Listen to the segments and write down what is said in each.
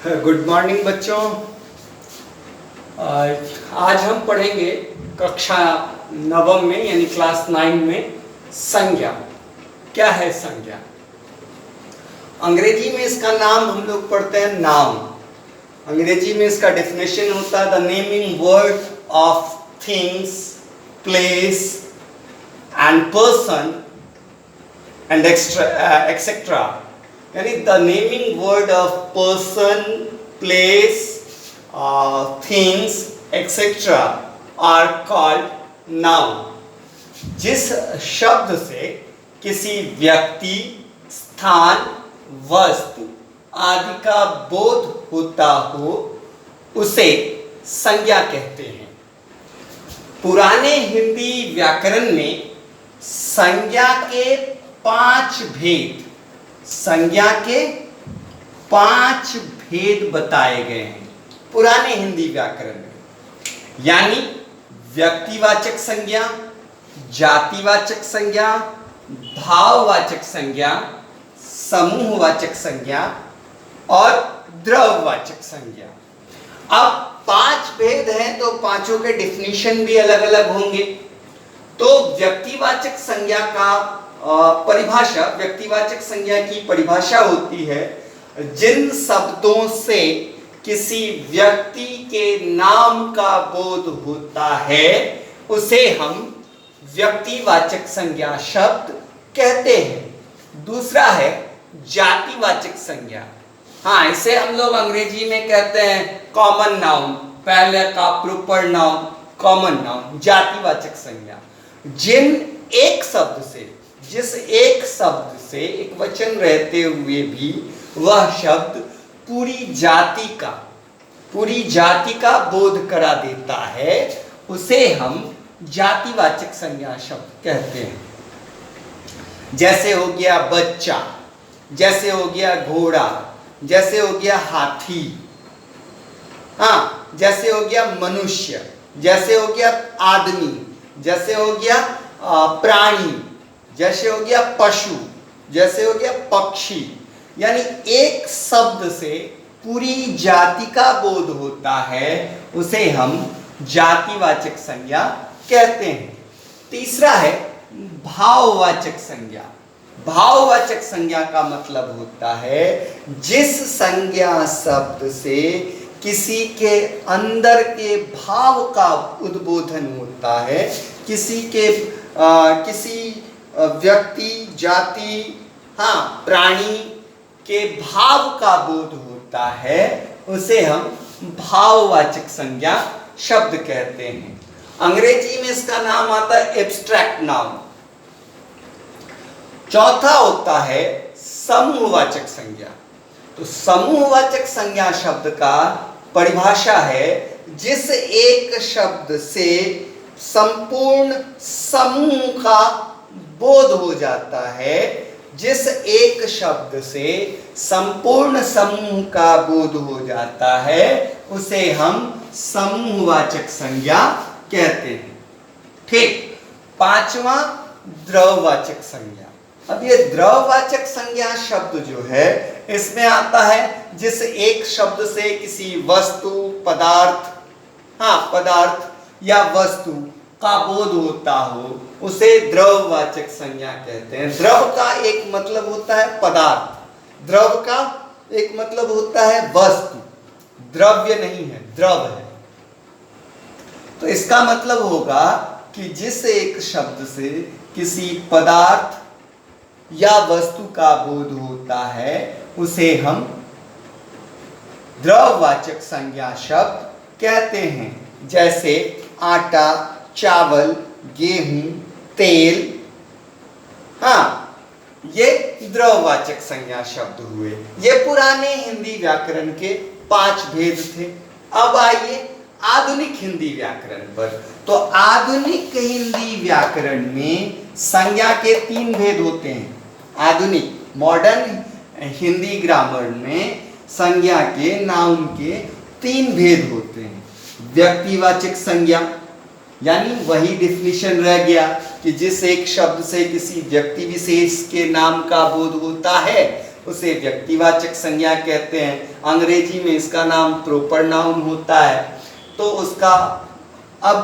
Good morning बच्चों। आज हम पढ़ेंगे कक्षा नवम में यानी क्लास 9 में संज्ञा। क्या है संज्ञा? अंग्रेजी में इसका नाम हम लोग पढ़ते हैं नाउन। अंग्रेजी में इसका डेफिनेशन होता है the naming word of things, place and person and etcetera. यानी the naming word of person, place, things etcetera are called noun. जिस शब्द से किसी व्यक्ति, स्थान, वस्तु आदि का बोध होता हो उसे संज्ञा कहते हैं। पुराने हिंदी व्याकरण में संज्ञा के 5 भेद, संज्ञा के 5 भेद बताए गए हैं पुराने हिंदी व्याकरण में। यानी व्यक्तिवाचक संज्ञा, जातिवाचक संज्ञा, भाववाचक संज्ञा, समूहवाचक संज्ञा और द्रव्यवाचक संज्ञा। अब 5 भेद हैं तो पांचों के डेफिनेशन भी अलग अलग होंगे। तो व्यक्तिवाचक संज्ञा का परिभाषा, व्यक्तिवाचक संज्ञा की परिभाषा होती है जिन शब्दों से किसी व्यक्ति के नाम का बोध होता है उसे हम व्यक्तिवाचक संज्ञा शब्द कहते हैं। दूसरा है जातिवाचक संज्ञा। हाँ, इसे हम लोग अंग्रेजी में कहते हैं कॉमन नाउन, पहले का प्रॉपर नाउन कॉमन नाउन, जातिवाचक संज्ञा। जिस एक शब्द से एक वचन रहते हुए भी वह शब्द पूरी जाति का बोध करा देता है उसे हम जातिवाचक संज्ञा शब्द कहते हैं। जैसे हो गया बच्चा, जैसे हो गया घोड़ा, जैसे हो गया हाथी, हाँ, जैसे हो गया मनुष्य, जैसे हो गया आदमी, जैसे हो गया प्राणी, जैसे हो गया पशु, जैसे हो गया पक्षी। यानी एक शब्द से पूरी जाति का बोध होता है उसे हम जातिवाचक संज्ञा कहते हैं। तीसरा है भाववाचक संज्ञा। भाववाचक संज्ञा का मतलब होता है जिस संज्ञा शब्द से किसी के अंदर के भाव का उद्बोधन होता है, किसी व्यक्ति, जाति, हाँ, प्राणी के भाव का बोध होता है उसे हम भाववाचक संज्ञा शब्द कहते हैं। अंग्रेजी में इसका नाम आता है एब्स्ट्रैक्ट नाउन। चौथा होता है समूहवाचक संज्ञा। तो समूहवाचक संज्ञा शब्द का परिभाषा है जिस एक शब्द से संपूर्ण समूह का बोध हो जाता है, जिस एक शब्द से संपूर्ण समूह का बोध हो जाता है उसे हम समूहवाचक संज्ञा कहते हैं। ठीक। 5वां द्रव्यवाचक संज्ञा। अब ये द्रव्यवाचक संज्ञा शब्द जो है इसमें आता है जिस एक शब्द से किसी वस्तु, पदार्थ या वस्तु का बोध होता हो उसे द्रव्यवाचक संज्ञा कहते हैं। द्रव का एक मतलब होता है पदार्थ, द्रव का एक मतलब होता है वस्तु, द्रव्य नहीं है, द्रव है। तो इसका मतलब होगा कि जिस एक शब्द से किसी पदार्थ या वस्तु का बोध होता है उसे हम द्रव्यवाचक संज्ञा शब्द कहते हैं। जैसे आटा, चावल, गेहूं, तेल, हाँ, ये द्रव्यवाचक संज्ञा शब्द हुए। ये पुराने हिंदी व्याकरण के 5 भेद थे। अब आइए आधुनिक हिंदी व्याकरण पर। तो आधुनिक हिंदी व्याकरण में संज्ञा के 3 भेद होते हैं। आधुनिक मॉडर्न हिंदी ग्रामर में संज्ञा के, नाउन के 3 भेद होते हैं। व्यक्तिवाचक संज्ञा, यानी वही डेफिनेशन रह गया कि जिस एक शब्द से किसी व्यक्ति विशेष के नाम का बोध होता है उसे व्यक्तिवाचक संज्ञा कहते हैं। अंग्रेजी में इसका नाम प्रॉपर नाउन होता है। तो उसका अब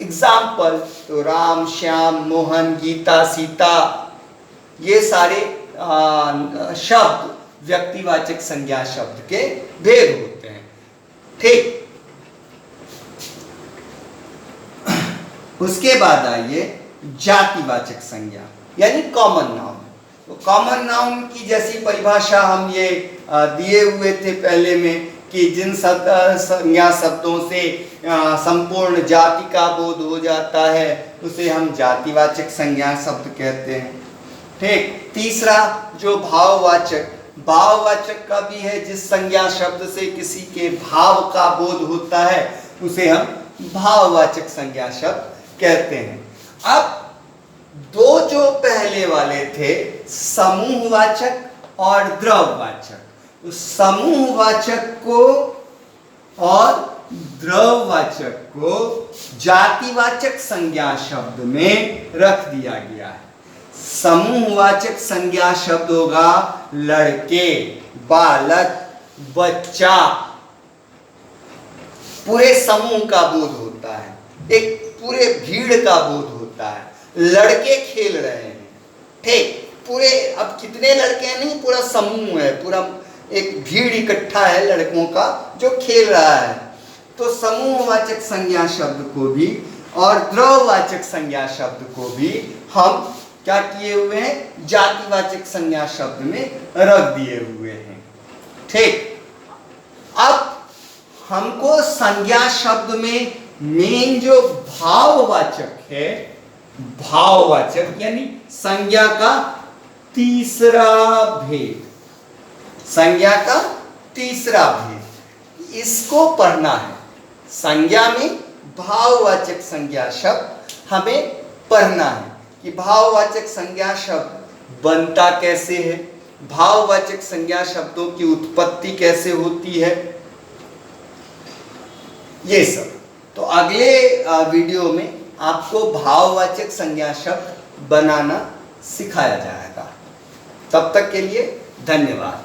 एग्जाम्पल तो राम, श्याम, मोहन, गीता, सीता, ये सारे शब्द व्यक्तिवाचक संज्ञा शब्द के भेद होते हैं। ठीक, उसके बाद आइए जातिवाचक संज्ञा यानी कॉमन नाउन। तो कॉमन नाउन की जैसी परिभाषा हम ये दिए हुए थे पहले में कि जिन संज्ञा शब्दों से संपूर्ण जाति का बोध हो जाता है उसे हम जातिवाचक संज्ञा शब्द कहते हैं। ठीक, तीसरा जो भाववाचक, भाववाचक का भी है, जिस संज्ञा शब्द से किसी के भाव का बोध होता है उसे हम भाववाचक संज्ञा शब्द कहते हैं। अब दो जो पहले वाले थे समूहवाचक और द्रव्यवाचक, तो समूहवाचक को और द्रव्यवाचक को जातिवाचक संज्ञा शब्द में रख दिया गया है। समूहवाचक संज्ञा शब्द होगा लड़के, बालक, बच्चा, पूरे समूह का बोध होता है, एक पूरे भीड़ का बोध होता है। लड़के खेल रहे हैं, ठीक, पूरे, अब कितने लड़के हैं नहीं, पूरा समूह है, पूरा एक भीड़ इकट्ठा है लड़कों का जो खेल रहा है। तो समूहवाचक संज्ञा शब्द को भी और द्रव्यवाचक संज्ञा शब्द को भी हम क्या किए हुए हैं, जातिवाचक संज्ञा शब्द में रख दिए हुए हैं। ठीक, अब हमको संज्ञा शब्द में मेन जो भाववाचक है, भाववाचक यानी संज्ञा का तीसरा भेद, संज्ञा का तीसरा भेद, इसको पढ़ना है। संज्ञा में भाववाचक संज्ञा शब्द हमें पढ़ना है कि भाववाचक संज्ञा शब्द बनता कैसे है, भाववाचक संज्ञा शब्दों की उत्पत्ति कैसे होती है, ये सब। तो अगले वीडियो में आपको भाववाचक संज्ञा शब्द बनाना सिखाया जाएगा। तब तक के लिए धन्यवाद।